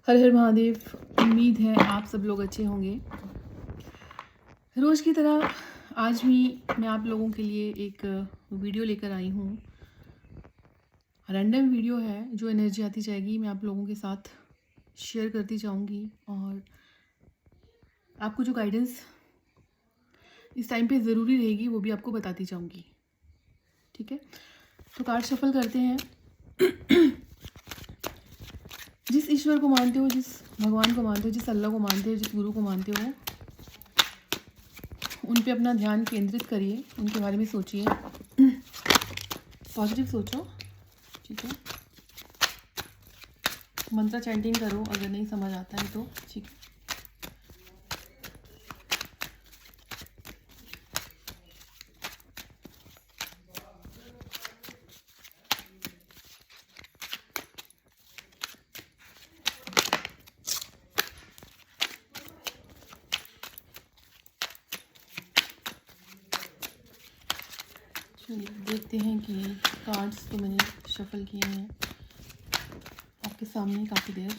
हर हर महादेव। उम्मीद है आप सब लोग अच्छे होंगे। रोज़ की तरह आज भी मैं आप लोगों के लिए एक वीडियो लेकर आई हूँ। रैंडम वीडियो है, जो एनर्जी आती जाएगी मैं आप लोगों के साथ शेयर करती जाऊँगी और आपको जो गाइडेंस इस टाइम पे ज़रूरी रहेगी वो भी आपको बताती जाऊँगी। ठीक है, तो कार्ड शफल करते हैं। जिस ईश्वर को मानते हो, जिस भगवान को मानते हो, जिस अल्लाह को मानते हो, जिस गुरु को मानते हो, उन पे अपना ध्यान केंद्रित करिए, उनके बारे में सोचिए, पॉजिटिव सोचो। ठीक है, मंत्र चैंटिंग करो अगर नहीं समझ आता है तो। ठीक है, चलिए देखते हैं कि कार्ड्स तो मैंने शफल किए हैं आपके सामने काफ़ी देर।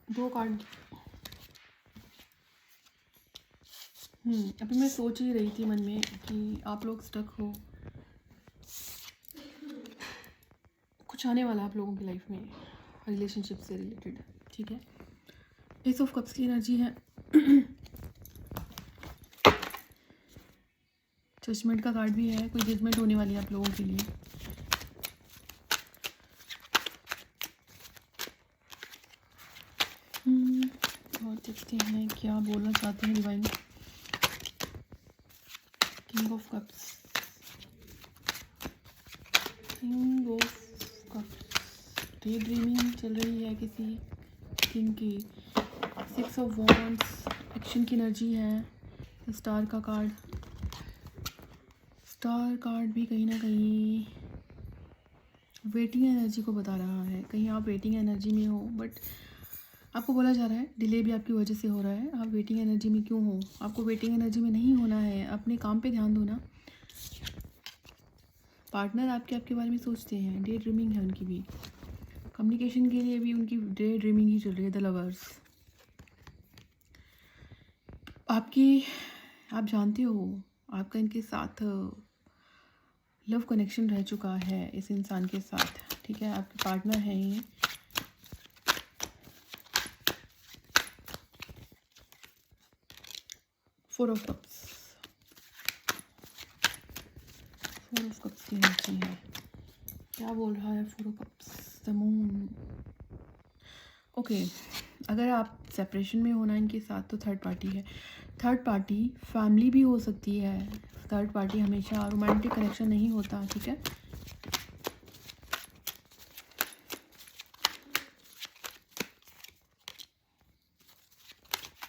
दो कार्ड अभी मैं सोच ही रही थी मन में कि आप लोग स्टक हो, कुछ आने वाला आप लोगों की लाइफ में रिलेशनशिप से रिलेटेड। ठीक है, एस ऑफ कप्स की एनर्जी है। जजमेंट का कार्ड भी है, कोई जजमेंट होने वाली है आप लोगों के लिए। और देखते हैं क्या बोलना चाहते हैं divine. King of cups, king of cups, day dreaming चल रही है किसी किंग की। 6 ऑफ वॉन्ड्स, एक्शन की एनर्जी है। स्टार का कार्ड, स्टार कार्ड भी कहीं ना कहीं वेटिंग एनर्जी को बता रहा है। कहीं आप वेटिंग एनर्जी में हो, बट आपको बोला जा रहा है डिले भी आपकी वजह से हो रहा है। आप वेटिंग एनर्जी में क्यों हो? आपको वेटिंग एनर्जी में नहीं होना है, अपने काम पे ध्यान दो ना। पार्टनर आपके बारे में सोचते हैं, डे ड्रीमिंग है उनकी भी, कम्युनिकेशन के लिए भी उनकी डे ड्रीमिंग ही चल रही है। द लवर्स, आप जानते हो आपका इनके साथ लव कनेक्शन रह चुका है इस इंसान के साथ। ठीक है, आपके पार्टनर हैं ये। Four of cups, four of cups की एनर्जी है। क्या बोल रहा है four of cups? The moon. Okay, अगर आप सेपरेशन में होना इनके साथ तो थर्ड पार्टी है। थर्ड पार्टी फैमिली भी हो सकती है। थर्ड पार्टी हमेशा रोमांटिक कनेक्शन नहीं होता। ठीक है,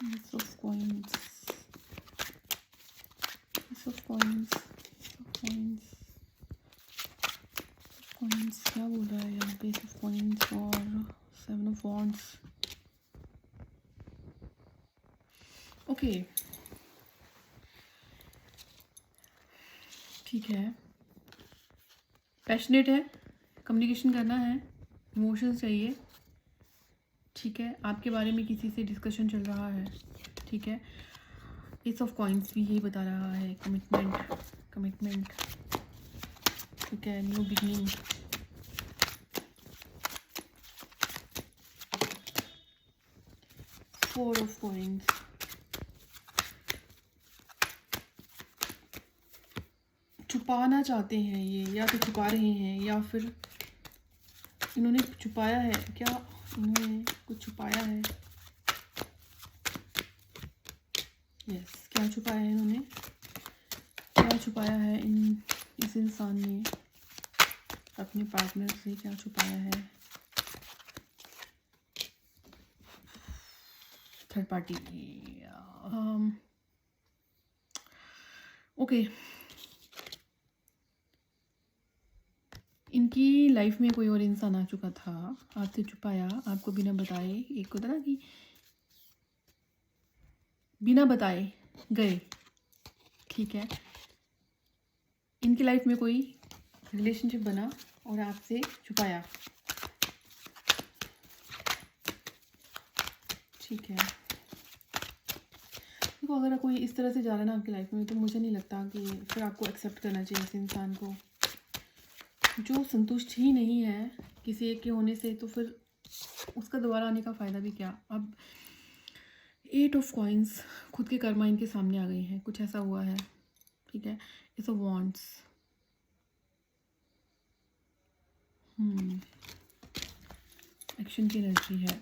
Ace of coins, Ace of coins, coins, coins क्या बोल रहा है यहाँ पे? Ace of coins और 7 of wands। ओके, ठीक है, पैशनेट है, कम्युनिकेशन करना है, इमोशंस चाहिए। ठीक है, आपके बारे में किसी से डिस्कशन चल रहा है। ठीक है, एस ऑफ कॉइन्स भी यही बता रहा है, कमिटमेंट, कमिटमेंट। ठीक है, new beginning. Four of coins, छुपाना चाहते हैं ये, या तो छुपा रहे हैं या फिर इन्होंने छुपाया है। क्या इन्होंने कुछ छुपाया है? यस, क्या छुपाया है इन्होंने? क्या छुपाया है इस इंसान ने अपने पार्टनर से? क्या छुपाया है? Third party. ओके, इनकी लाइफ में कोई और इंसान आ चुका था, आपसे छुपाया, आपको बिना बताए, एक होता ना कि बिना बताए गए। ठीक है, इनकी लाइफ में कोई रिलेशनशिप बना और आपसे छुपाया, ठीक है। देखो अगर कोई इस तरह से जा रहा है ना आपकी लाइफ में, तो मुझे नहीं लगता कि फिर आपको एक्सेप्ट करना चाहिए इस इंसान को जो संतुष्ट ही नहीं है किसी एक के होने से, तो फिर उसका दोबारा आने का फ़ायदा भी क्या। अब 8 ऑफ कॉइन्स, खुद के कर्मा इनके सामने आ गई हैं, कुछ ऐसा हुआ है, ठीक है। इट्स अ वॉन्ट्स, एक्शन की एनर्जी है।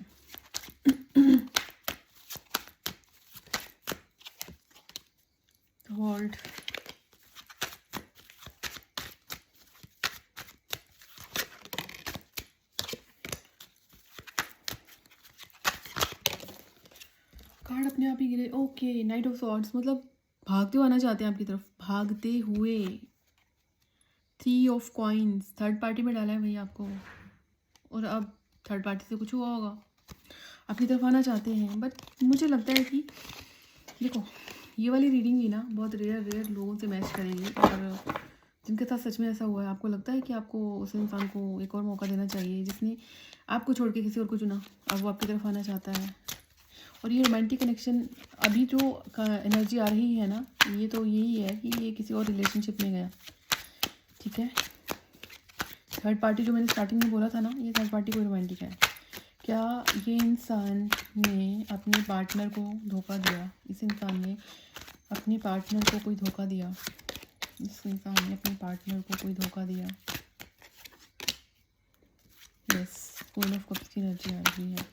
वर्ल्ड, कार्ड अपने आप ही गिरे। ओके, नाइट ऑफ सॉर्ड्स, मतलब भागते हुए आना चाहते हैं आपकी तरफ, भागते हुए। 3 ऑफ कॉइन्स, थर्ड पार्टी में डाला है भैया आपको, और अब थर्ड पार्टी से कुछ हुआ होगा, अपनी तरफ आना चाहते हैं। बट मुझे लगता है कि देखो ये वाली रीडिंग भी ना बहुत रेयर लोगों से मैच करेगी, और जिनके साथ सच में ऐसा हुआ है, आपको लगता है कि आपको उस इंसान को एक और मौका देना चाहिए जिसने आपको छोड़ के किसी और को चुना, अब वो आपकी तरफ आना चाहता है। और ये रोमांटिक कनेक्शन अभी जो एनर्जी आ रही है ना, ये तो यही है कि ये किसी और रिलेशनशिप में गया, ठीक है। थर्ड पार्टी जो मैंने स्टार्टिंग में बोला था ना, ये थर्ड पार्टी कोई रोमांटिक है। क्या ये इंसान ने अपने पार्टनर को धोखा दिया? इस इंसान ने अपने पार्टनर को कोई धोखा दिया, इस इंसान ने अपने पार्टनर को कोई धोखा दिया। यस, क्वीन ऑफ कप्स की एनर्जी आ रही है।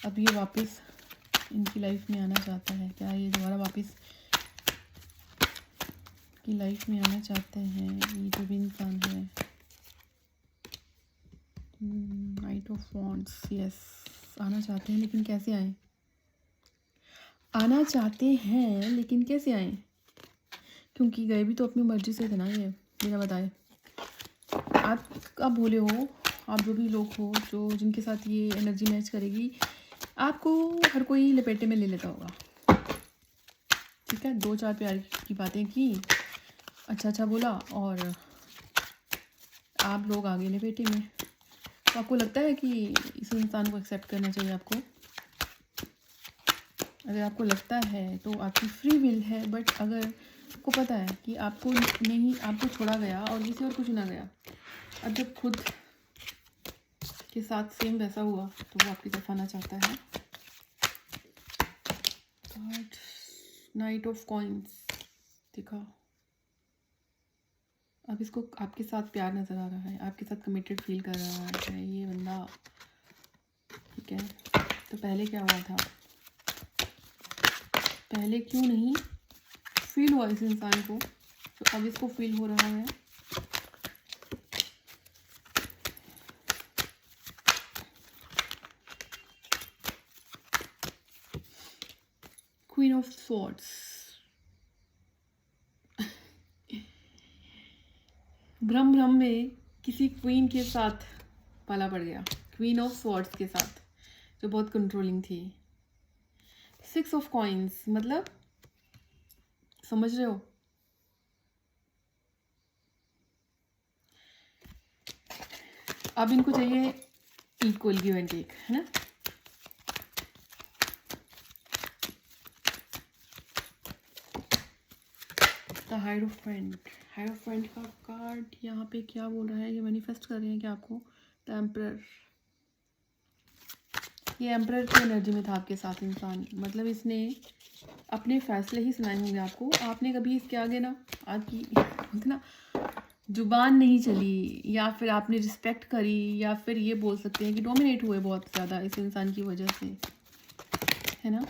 अब ये वापस इनकी लाइफ में आना चाहता है। क्या ये दोबारा वापस की लाइफ में आना चाहते हैं? ये जो भी इंसान है, नाइट ऑफ वॉन्ड्स, यस, आना चाहते हैं, लेकिन कैसे आए? आना चाहते हैं लेकिन कैसे आए? क्योंकि गए भी तो अपनी मर्जी से थे ना, ये बिना बताए। आप भोले हो, आप जो भी लोग हो जो जिनके साथ ये एनर्जी मैच करेगी, आपको हर कोई लपेटे में ले लेता होगा, ठीक है। 2-4 प्यार की बातें की, अच्छा बोला, और आप लोग आगे लपेटे में। तो आपको लगता है कि इस इंसान को एक्सेप्ट करना चाहिए आपको? अगर आपको लगता है तो आपकी फ्री विल है, बट अगर आपको पता है कि आपको नहीं, आपको छोड़ा गया और किसी और को चुना गया, अब जब खुद के साथ सेम वैसा हुआ तो वो आपकी तरफ आना चाहता है। कार्ड नाइट ऑफ कॉइन्स देखा। अब इसको आपके साथ प्यार नज़र आ रहा है, आपके साथ कमिटेड फील कर रहा है ये बंदा, ठीक है। तो पहले क्या हुआ था? पहले क्यों नहीं फील हुआ इस इंसान को, तो अब इसको फील हो रहा है। क्वीन ऑफ स्वॉर्ड्स, भ्रम में किसी क्वीन के साथ पाला पड़ गया, क्वीन ऑफ स्वॉर्ड्स के साथ, जो बहुत कंट्रोलिंग थी। 6 ऑफ कॉइन्स, मतलब समझ रहे हो? अब इनको चाहिए इक्वल गिव एंड टेक, है ना। द हायरोफेंट, हायरोफेंट का कार्ड यहाँ पे क्या बोल रहा है? ये मैनिफेस्ट कर रहे हैं क्या आपको? द एम्परर, ये एम्परर की एनर्जी में था आपके साथ इंसान, मतलब इसने अपने फैसले ही सुनाए होंगे आपको। आपने कभी इसके आगे ना आपकी ना जुबान नहीं चली, या फिर आपने रिस्पेक्ट करी, या फिर ये बोल सकते हैं कि डोमिनेट हुए बहुत ज़्यादा इस इंसान की वजह से, है ना।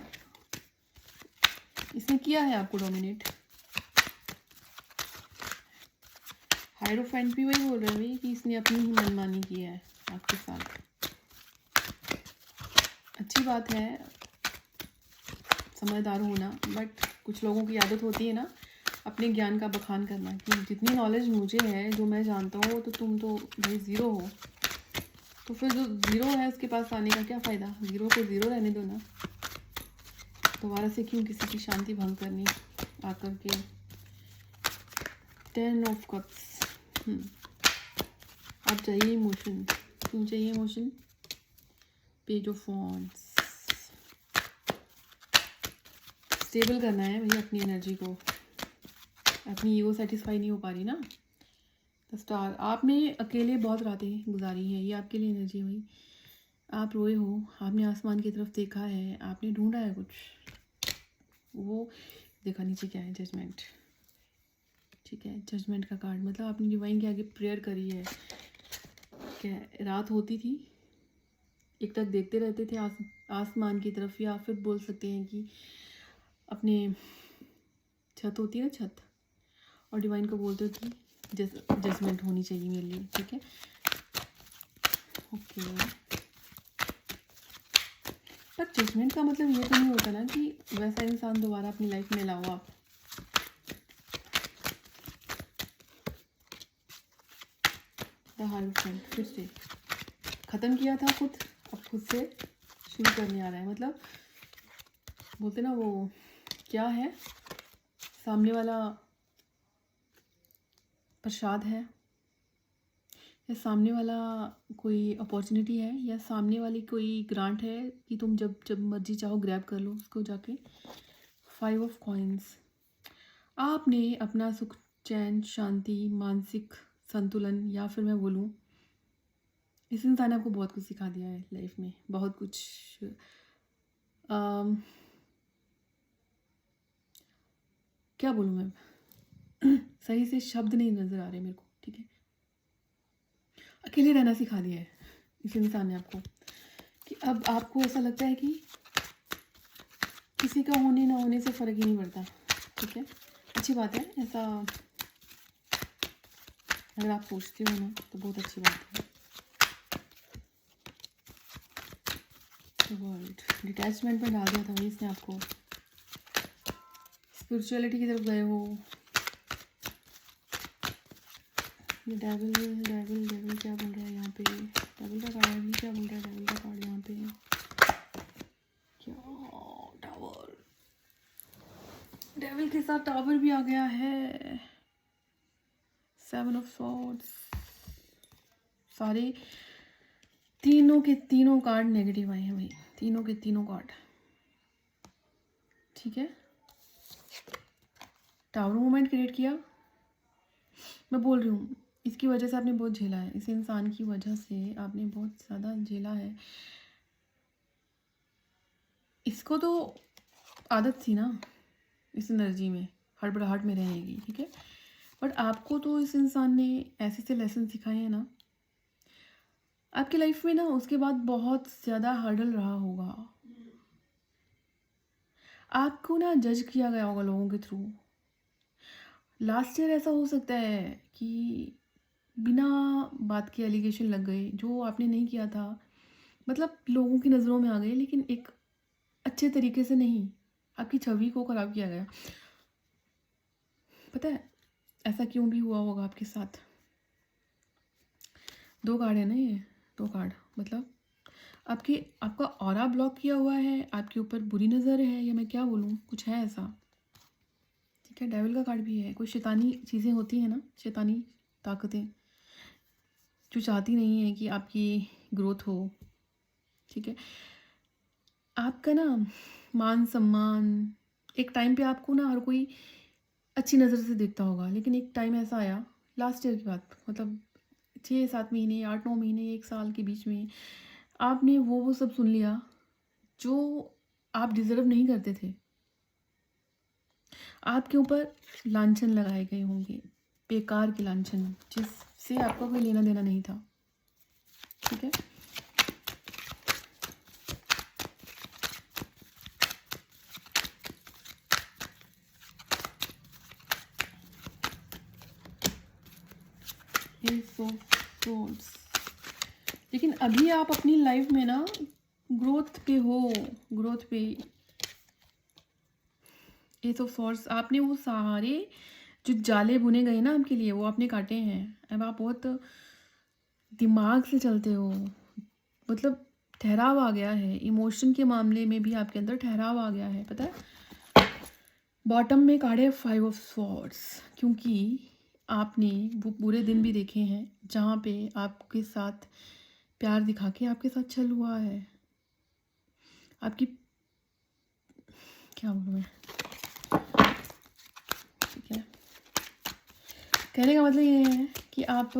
इसने किया है आपको डोमिनेट। हायरोफेंट भी वही बोल रहे हैं कि इसने अपनी ही मनमानी की है आपके साथ। अच्छी बात है समझदार होना, बट कुछ लोगों की आदत होती है ना अपने ज्ञान का बखान करना, कि जितनी नॉलेज मुझे है, जो मैं जानता हूँ, तो तुम तो भाई ज़ीरो हो, तो फिर जो ज़ीरो है उसके पास आने का क्या फ़ायदा? ज़ीरो को ज़ीरो रहने दो ना, दोबारा से क्यों किसी की शांति भंग करनी आकर के। 10 ऑफ कप्स। आप चाहिए इमोशन, क्यों चाहिए emotion? Page of wands. Stable करना है भैया अपनी एनर्जी को, अपनी ईगो सेटिस्फाई नहीं हो पा रही ना। द स्टार, आपने अकेले बहुत रातें गुजारी हैं, ये आपके लिए एनर्जी हुई। आप रोए हो, आपने आसमान की तरफ देखा है, आपने ढूंढा है कुछ, वो देखा नीचे क्या है, जजमेंट। ठीक है, जजमेंट का कार्ड, मतलब आपने डिवाइन के आगे प्रेयर करी है। क्या रात होती थी, एक तक देखते रहते थे आसमान की तरफ, या फिर बोल सकते हैं कि अपने छत होती है ना, छत, और डिवाइन को बोलते हो कि जजमेंट होनी चाहिए मेरे लिए। ठीक है, ओके। पर जजमेंट का मतलब ये तो नहीं होता ना कि वैसा इंसान दोबारा अपनी लाइफ में लाओ आप। द हायरोफेंट, फिर से ख़त्म किया था खुद, अब खुद से शुरू करने आ रहा है। मतलब बोलते ना, वो क्या है, सामने वाला प्रसाद है, या सामने वाला कोई अपॉर्चुनिटी है, या सामने वाली कोई ग्रांट है कि तुम जब जब मर्जी चाहो ग्रैब कर लो उसको जाके। 5 ऑफ कॉइन्स, आपने अपना सुख, चैन, शांति, मानसिक संतुलन, या फिर मैं बोलूँ इस इंसान ने आपको बहुत कुछ सिखा दिया है लाइफ में, बहुत कुछ। क्या बोलूँ मैं, सही से शब्द नहीं नज़र आ रहे मेरे को। ठीक है, अकेले रहना सिखा दिया है इस इंसान ने आपको, कि अब आपको ऐसा लगता है कि किसी का होने ना होने से फ़र्क ही नहीं पड़ता। ठीक है, अच्छी बात है, ऐसा अगर आप सोचते हो ना तो बहुत अच्छी बात है। वर्ल्ड, डिटैचमेंट में डाल दिया था वही इसने आपको, स्पिरिचुअलिटी की तरफ गए हो। ये डेविल डेविल डेविल क्या बोल रहा है यहाँ पे, डेविल का कार्ड भी क्या बोल रहा है, डेविल का कार्ड यहाँ पे क्या, टावर, डेविल के साथ टावर भी आ गया है। 7 ऑफ सॉर्ड्स, सारे तीनों के तीनों कार्ड नेगेटिव आए हैं भाई, तीनों के तीनों कार्ड। ठीक है, टावर मूवमेंट क्रिएट किया, मैं बोल रही हूँ इसकी वजह से आपने बहुत झेला है, इस इंसान की वजह से आपने बहुत ज़्यादा झेला है। इसको तो आदत थी ना इस एनर्जी में, हड़बड़ाहट में रहने की। ठीक है, बट आपको तो इस इंसान ने ऐसे से लेसन सिखाए हैं ना आपकी लाइफ में ना, उसके बाद बहुत ज़्यादा हर्डल रहा होगा। आपको ना जज किया गया होगा लोगों के थ्रू। लास्ट ईयर ऐसा हो सकता है कि बिना बात के एलिगेशन लग गए, जो आपने नहीं किया था, मतलब लोगों की नज़रों में आ गए, लेकिन एक अच्छे तरीके से नहीं, आपकी छवि को ख़राब किया गया। पता है ऐसा क्यों भी हुआ होगा आपके साथ? 2 कार्ड है ना ये, 2 कार्ड, मतलब आपका ऑरा ब्लॉक किया हुआ है, आपके ऊपर बुरी नज़र है, या मैं क्या बोलूँ, कुछ है ऐसा। ठीक है, डेविल का कार्ड भी है, कोई शैतानी चीज़ें होती हैं ना, शैतानी ताकतें जो चाहती नहीं है कि आपकी ग्रोथ हो। ठीक है, आपका ना मान सम्मान, एक टाइम पे आपको ना हर कोई अच्छी नज़र से देखता होगा, लेकिन एक टाइम ऐसा आया, लास्ट ईयर की बात, मतलब 6-7 महीने, 8-9 महीने, 1 साल के बीच में आपने वो सब सुन लिया जो आप डिज़र्व नहीं करते थे। आपके ऊपर लांछन लगाए गए होंगे, बेकार के लांछन, जिससे आपका कोई लेना देना नहीं था। ठीक है, लेकिन अभी आप अपनी लाइफ में ना ग्रोथ पे हो, ग्रोथ पे। एस ऑफ सॉर्ड्स, आपने वो सारे जो जाले बुने गए ना आपके लिए, वो आपने काटे हैं। अब आप बहुत दिमाग से चलते हो, मतलब ठहराव आ गया है, इमोशन के मामले में भी आपके अंदर ठहराव आ गया है। पता है बॉटम में काढ़े 5 ऑफ सॉर्ड्स, क्योंकि आपने वो पूरे दिन भी देखे हैं जहाँ पे आपके साथ प्यार दिखा के आपके साथ छल हुआ है। आपकी क्या बोलूँ मैं, ठीक है। कहने का मतलब ये है कि आप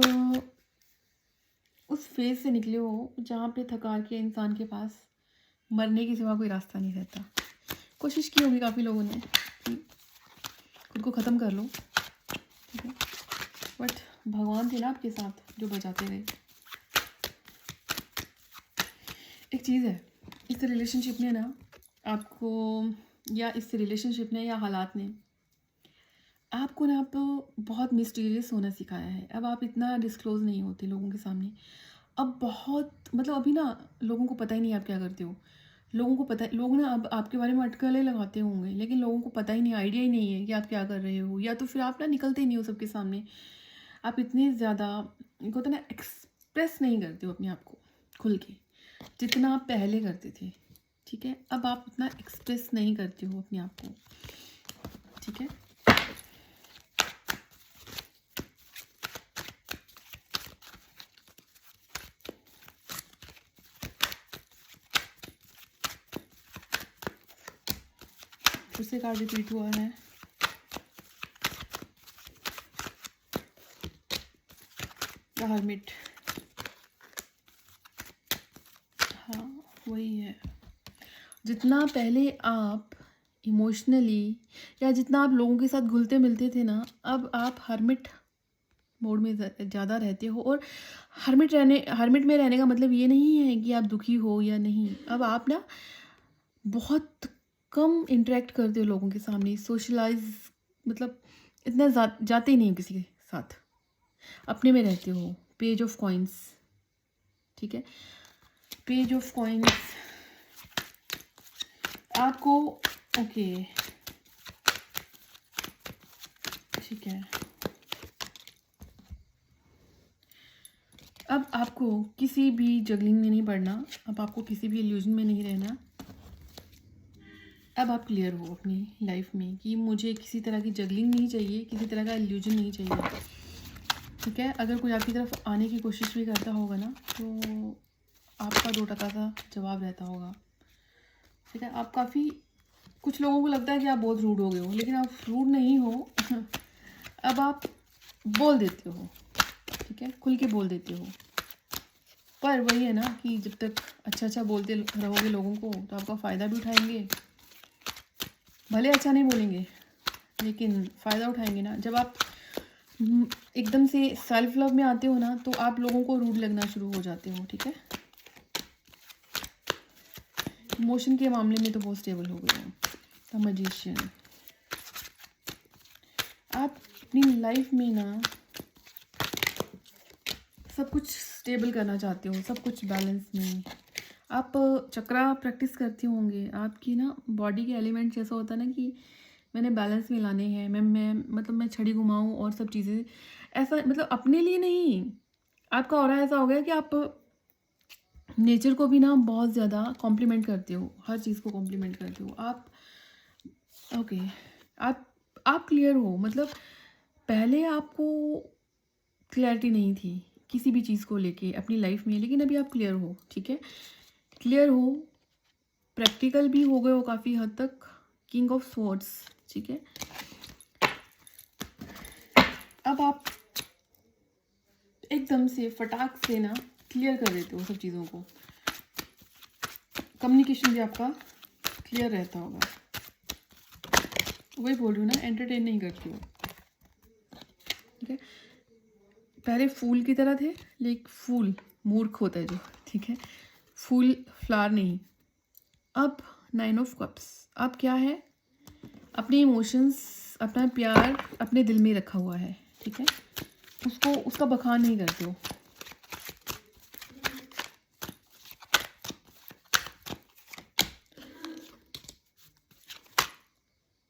उस फेज़ से निकले हो जहाँ पे थका के इंसान के पास मरने के सिवा कोई रास्ता नहीं रहता। कोशिश की होगी काफ़ी लोगों ने कि खुद को ख़त्म कर लो, ठीक है, बट भगवान थे ना आपके साथ जो बचाते रहे। एक चीज़ है, इस रिलेशनशिप ने ना आपको, या इस रिलेशनशिप ने या हालात ने आपको ना आप बहुत मिस्टीरियस होना सिखाया है। अब आप इतना डिस्क्लोज़ नहीं होते लोगों के सामने। अब बहुत मतलब अभी ना लोगों को पता ही नहीं आप क्या करते हो। लोगों को पता, लोग ना अब आपके बारे में अटकलें लगाते होंगे, लेकिन लोगों को पता ही नहीं, आइडिया ही नहीं है कि आप क्या कर रहे हो, या तो फिर आप ना निकलते ही नहीं हो सबके सामने। आप इतने ज़्यादा एक होता है ना, एक्सप्रेस नहीं करते हो अपने आप को खुल के, जितना आप पहले करते थे, ठीक है। अब आप इतना एक्सप्रेस नहीं करते हो अपने आप को, ठीक है। फिर से कार्ड रिपीट हुआ है। द हर्मिट, हाँ वही है। जितना पहले आप इमोशनली या जितना आप लोगों के साथ घुलते मिलते थे ना, अब आप हर्मिट मोड में ज़्यादा रहते हो। और हर्मिट में रहने का मतलब ये नहीं है कि आप दुखी हो या नहीं। अब आप ना बहुत कम इंटरेक्ट करते हो लोगों के सामने, सोशलाइज मतलब इतना जाते ही नहीं हो किसी के साथ, अपने में रहते हो। पेज ऑफ कॉइन्स, ठीक है, पेज ऑफ कॉइन्स आपको, ओके ठीक है। अब आपको किसी भी जगलिंग में नहीं पड़ना, अब आपको किसी भी इल्यूजन में नहीं रहना। अब आप क्लियर हो अपनी लाइफ में कि मुझे किसी तरह की जगलिंग नहीं चाहिए, किसी तरह का इल्यूजन नहीं चाहिए, ठीक है। अगर कोई आपकी तरफ आने की कोशिश भी करता होगा ना, तो आपका 2% सा जवाब रहता होगा, ठीक है। आप काफ़ी, कुछ लोगों को लगता है कि आप बहुत रूड हो गए हो, लेकिन आप रूड नहीं हो। अब आप बोल देते हो, ठीक है, खुल के बोल देते हो। पर वही है ना कि जब तक अच्छा बोलते रहोगे लोगों को, तो आपका फ़ायदा भी उठाएंगे। भले अच्छा नहीं बोलेंगे, लेकिन फ़ायदा उठाएंगे ना। जब आप एकदम से सेल्फ लव में आते हो ना, तो आप लोगों को रूड लगना शुरू हो जाते हो, ठीक है। इमोशन के मामले में तो बहुत स्टेबल हो गए हो। द मैजिशियन, आप अपनी लाइफ में ना सब कुछ स्टेबल करना चाहते हो, सब कुछ बैलेंस में। आप चक्रा प्रैक्टिस करते होंगे। आपकी ना बॉडी के एलिमेंट्स ऐसा होता है ना कि मैंने बैलेंस में लाने हैं, मैं मतलब मैं छड़ी घुमाऊँ और सब चीज़ें ऐसा, मतलब अपने लिए नहीं। आपका ऑरा ऐसा हो गया कि आप नेचर को भी ना बहुत ज़्यादा कॉम्प्लीमेंट करते हो, हर चीज़ को कॉम्प्लीमेंट करते हो आप, ओके। आप क्लियर हो, मतलब पहले आपको क्लैरिटी नहीं थी किसी भी चीज़ को लेके अपनी लाइफ में, लेकिन अभी आप क्लियर हो, ठीक है। क्लियर हो, प्रैक्टिकल भी हो गए हो काफ़ी हद तक। किंग ऑफ स्वॉर्ड्स, ठीक है। अब आप एकदम से फटाक से ना क्लियर कर देते हो सब चीज़ों को। कम्युनिकेशन भी आपका क्लियर रहता होगा। वही बोल रही हूँ ना, एंटरटेन नहीं करती हो, ठीक है। पहले फूल की तरह थे, लेकिन फूल मूर्ख होता है जो, ठीक है, फूल फ्लावर नहीं। अब 9 ऑफ कप्स, अब क्या है, अपने इमोशंस, अपना प्यार अपने दिल में रखा हुआ है, ठीक है, उसको, उसका बखान नहीं करते हो।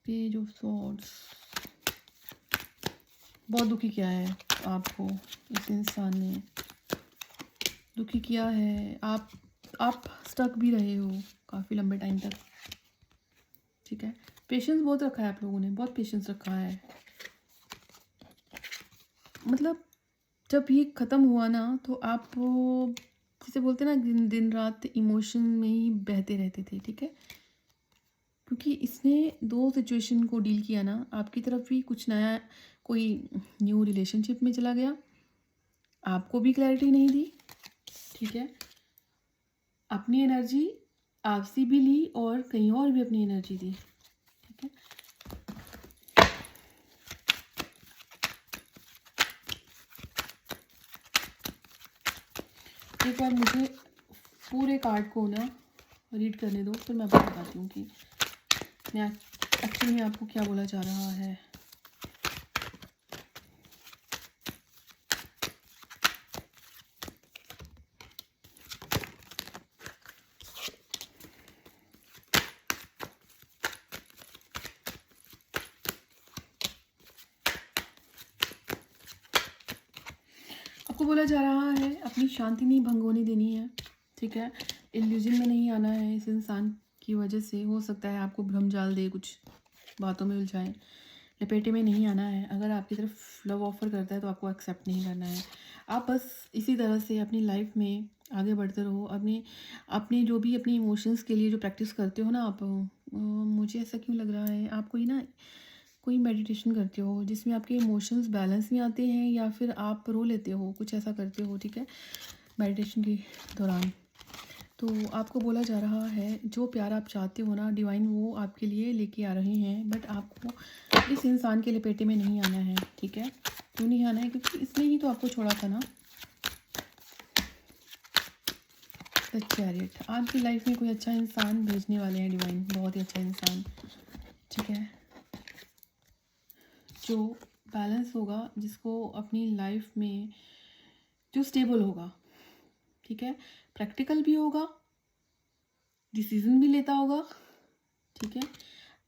पेज ऑफ स्वॉर्ड्स, बहुत दुखी किया है आपको इस इंसान ने, दुखी किया है। आप स्टक भी रहे हो काफ़ी लंबे टाइम तक, ठीक है। पेशेंस बहुत रखा है आप लोगों ने, बहुत पेशेंस रखा है। मतलब जब ये ख़त्म हुआ ना तो आप जैसे बोलते हैं ना दिन दिन रात इमोशन में ही बहते रहते थे, ठीक है? क्योंकि इसने 2 सिचुएशन को डील किया ना, आपकी तरफ भी कुछ नया कोई न्यू रिलेशनशिप में चला गया, आपको भी क्लैरिटी नहीं दी, ठीक है? अपनी एनर्जी आपसे भी ली और कहीं और भी अपनी एनर्जी दी, ठीक है? एक बार मुझे पूरे कार्ड को ना रीड करने दो, फिर मैं आपको बताती हूँ कि मैं एक्चुअली में आपको क्या बोला जा रहा है। आपको बोला जा रहा है अपनी शांति नहीं भंग होने देनी है, ठीक है? इल्यूजन में नहीं आना है इस इंसान की वजह से। हो सकता है आपको भ्रमजाल दे, कुछ बातों में उलझाए, लपेटे में नहीं आना है। अगर आपकी तरफ लव ऑफ़र करता है तो आपको एक्सेप्ट नहीं करना है। आप बस इसी तरह से अपनी लाइफ में आगे बढ़ते रहो। अपने अपने जो भी अपने इमोशंस के लिए जो प्रैक्टिस करते हो ना आप, मुझे ऐसा क्यों लग रहा है आप कोई मेडिटेशन करते हो जिसमें आपके इमोशंस बैलेंस में आते हैं, या फिर आप रो लेते हो, कुछ ऐसा करते हो, ठीक है, मेडिटेशन के दौरान। तो आपको बोला जा रहा है जो प्यार आप चाहते हो ना डिवाइन वो आपके लिए लेके आ रहे हैं, बट आपको इस इंसान के लपेटे में नहीं आना है, ठीक है? क्यों नहीं आना है? क्योंकि इसने ही तो आपको छोड़ा था ना। द चैरियट, आपकी लाइफ में कोई अच्छा इंसान भेजने वाले हैं डिवाइन, बहुत ही अच्छा इंसान, ठीक है, जो बैलेंस होगा, जिसको अपनी लाइफ में जो स्टेबल होगा, ठीक है, प्रैक्टिकल भी होगा, डिसीजन भी लेता होगा, ठीक है।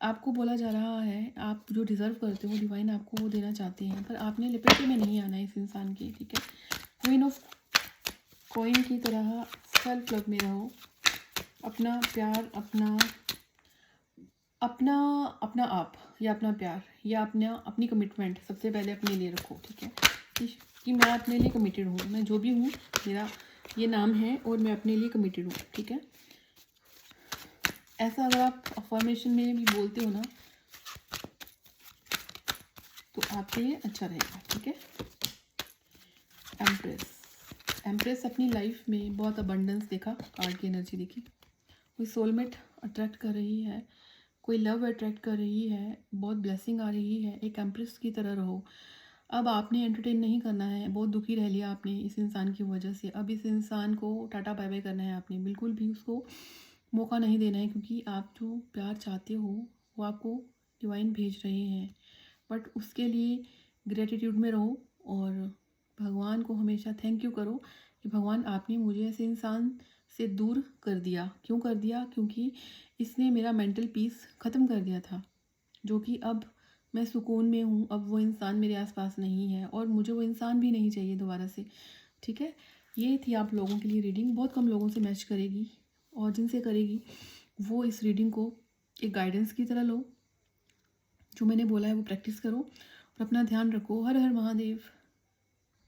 आपको बोला जा रहा है आप जो डिज़र्व करते हो डिवाइन आपको वो देना चाहते हैं, पर आपने लपेटे में नहीं आना है इस इंसान के, ठीक है। क्वीन ऑफ कॉइन की तरह सेल्फ लव में रहो। अपना प्यार, अपना अपना अपना आप, या अपना प्यार, या अपनी कमिटमेंट सबसे पहले अपने लिए रखो, ठीक है, कि मैं अपने लिए कमिटेड हूँ, मैं जो भी हूँ, मेरा ये नाम है और मैं अपने लिए कमिटेड हूँ, ठीक है। ऐसा अगर आप अफर्मेशन में भी बोलते हो ना तो आपके लिए अच्छा रहेगा, ठीक है। एम्प्रेस, एम्प्रेस अपनी लाइफ में बहुत अबंडेंस देखा, कार्ड की एनर्जी देखी, कोई सोलमेट अट्रैक्ट कर रही है, कोई लव अट्रैक्ट कर रही है, बहुत ब्लेसिंग आ रही है। एक एम्प्रेस की तरह रहो। अब आपने एंटरटेन नहीं करना है, बहुत दुखी रह लिया आपने इस इंसान की वजह से। अब इस इंसान को टाटा बाय बाय करना है आपने, बिल्कुल भी उसको मौका नहीं देना है, क्योंकि आप जो प्यार चाहते हो वो आपको डिवाइन भेज रहे हैं, बट उसके लिए ग्रेटिट्यूड में रहो और भगवान को हमेशा थैंक यू करो कि भगवान आपने मुझे ऐसे इंसान से दूर कर दिया। क्यों कर दिया? क्योंकि इसने मेरा मेंटल पीस ख़त्म कर दिया था, जो कि अब मैं सुकून में हूँ। अब वो इंसान मेरे आसपास नहीं है और मुझे वो इंसान भी नहीं चाहिए दोबारा से, ठीक है। ये थी आप लोगों के लिए रीडिंग, बहुत कम लोगों से मैच करेगी, और जिनसे करेगी वो इस रीडिंग को एक गाइडेंस की तरह लो। जो मैंने बोला है वो प्रैक्टिस करो और अपना ध्यान रखो। हर हर महादेव।